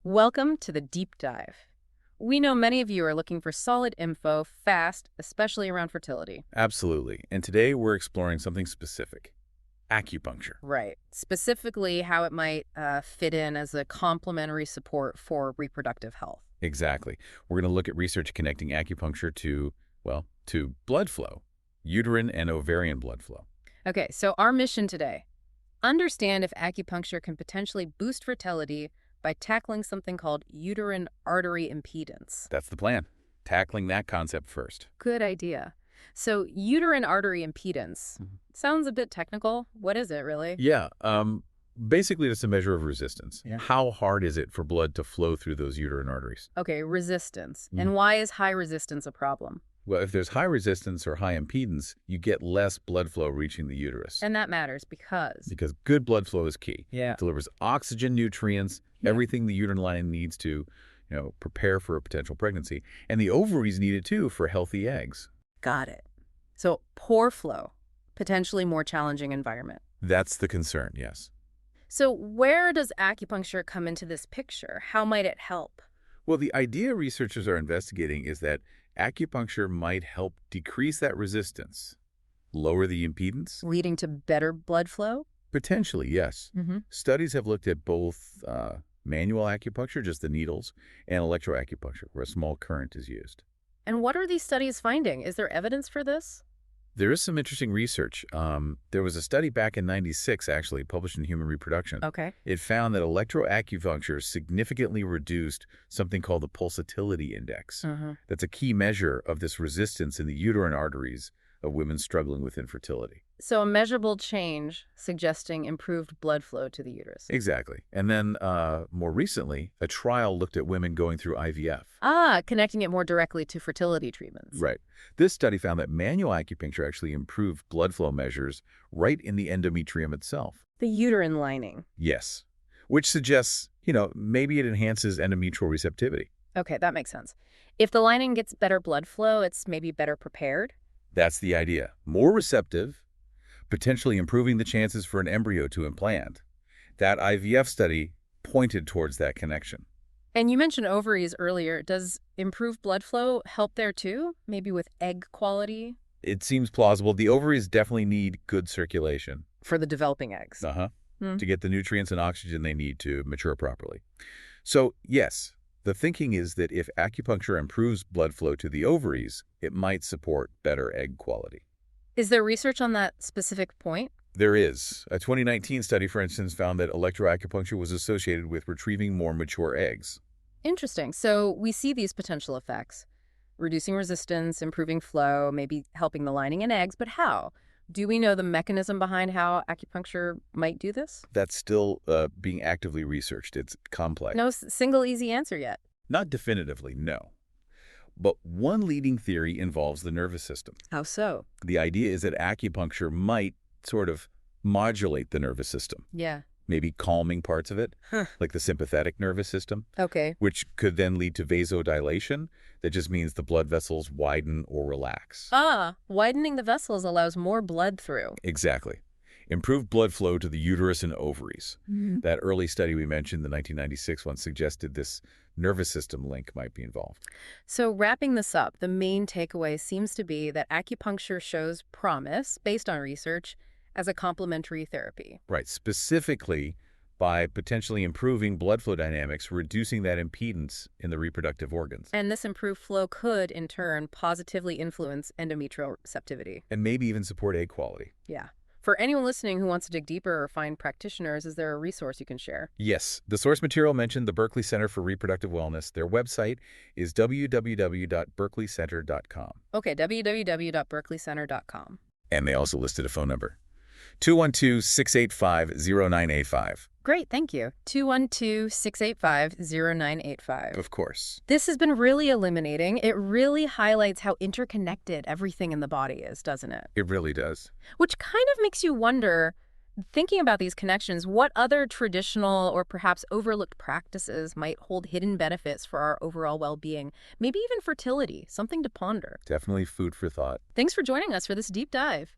Welcome to the Deep Dive. We know many of you are looking for solid info fast, especially around fertility. Absolutely. And today we're exploring something specific, acupuncture. Right. Specifically, how it might fit in as a complementary support for reproductive health. Exactly. We're going to look at research connecting acupuncture to blood flow, uterine and ovarian blood flow. Okay, so our mission today, understand if acupuncture can potentially boost fertility by tackling something called uterine artery impedance. That's the plan. Tackling that concept first. Good idea. So uterine artery impedance sounds a bit technical. What is it really? Yeah. Basically, it's a measure of resistance. Yeah. How hard is it for blood to flow through those uterine arteries? Okay, resistance. And why is high resistance a problem? Well, if there's high resistance or high impedance, you get less blood flow reaching the uterus. And that matters because Good blood flow is key. Yeah. It delivers oxygen, nutrients, everything the uterine lining needs to, prepare for a potential pregnancy. And the ovaries need it too for healthy eggs. Got it. So poor flow, potentially more challenging environment. That's the concern, yes. So where does acupuncture come into this picture? How might it help? Well, the idea researchers are investigating is that acupuncture might help decrease that resistance, lower the impedance. Leading to better blood flow? Potentially, yes. Studies have looked at both manual acupuncture, just the needles, and electroacupuncture, where a small current is used. And what are these studies finding? Is there evidence for this? There is some interesting research. There was a study back in '96, actually, published in Human Reproduction. Okay. It found that electroacupuncture significantly reduced something called the pulsatility index. That's a key measure of this resistance in the uterine arteries of women struggling with infertility. So a measurable change suggesting improved blood flow to the uterus. Exactly. And then more recently, a trial looked at women going through IVF. Connecting it more directly to fertility treatments. Right. This study found that manual acupuncture actually improved blood flow measures right in the endometrium itself. The uterine lining. Yes. Which suggests, maybe it enhances endometrial receptivity. Okay, that makes sense. If the lining gets better blood flow, it's maybe better prepared? That's the idea. More receptive, potentially improving the chances for an embryo to implant. That IVF study pointed towards that connection. And you mentioned ovaries earlier. Does improved blood flow help there too? Maybe with egg quality? It seems plausible. The ovaries definitely need good circulation. For the developing eggs. To get the nutrients and oxygen they need to mature properly. So, yes, the thinking is that if acupuncture improves blood flow to the ovaries, it might support better egg quality. Is there research on that specific point? There is. A 2019 study, for instance, found that electroacupuncture was associated with retrieving more mature eggs. Interesting. So we see these potential effects. Reducing resistance, improving flow, maybe helping the lining and eggs, but how? Do we know the mechanism behind how acupuncture might do this? That's still being actively researched. It's complex. No single easy answer yet. Not definitively, no. But one leading theory involves the nervous system. How so? The idea is that acupuncture might sort of modulate the nervous system. Yeah. Maybe calming parts of it, like the sympathetic nervous system, Okay. which could then lead to vasodilation. That just means the blood vessels widen or relax. Widening the vessels allows more blood through. Exactly. Improved blood flow to the uterus and ovaries. That early study we mentioned, the 1996 one, suggested this nervous system link might be involved. So wrapping this up, the main takeaway seems to be that acupuncture shows promise, based on research, as a complementary therapy. Right, specifically by potentially improving blood flow dynamics, reducing that impedance in the reproductive organs. And this improved flow could, in turn, positively influence endometrial receptivity. And maybe even support egg quality. Yeah. For anyone listening who wants to dig deeper or find practitioners, is there a resource you can share? Yes. The source material mentioned the Berkeley Center for Reproductive Wellness. Their website is www.berkeleycenter.com. Okay, www.berkeleycenter.com. And they also listed a phone number, 212-685-0985. Great, thank you. 212-685-0985. Of course. This has been really illuminating. It really highlights how interconnected everything in the body is, doesn't it? It really does. Which kind of makes you wonder, thinking about these connections, what other traditional or perhaps overlooked practices might hold hidden benefits for our overall well-being, maybe even fertility, something to ponder. Definitely food for thought. Thanks for joining us for this deep dive.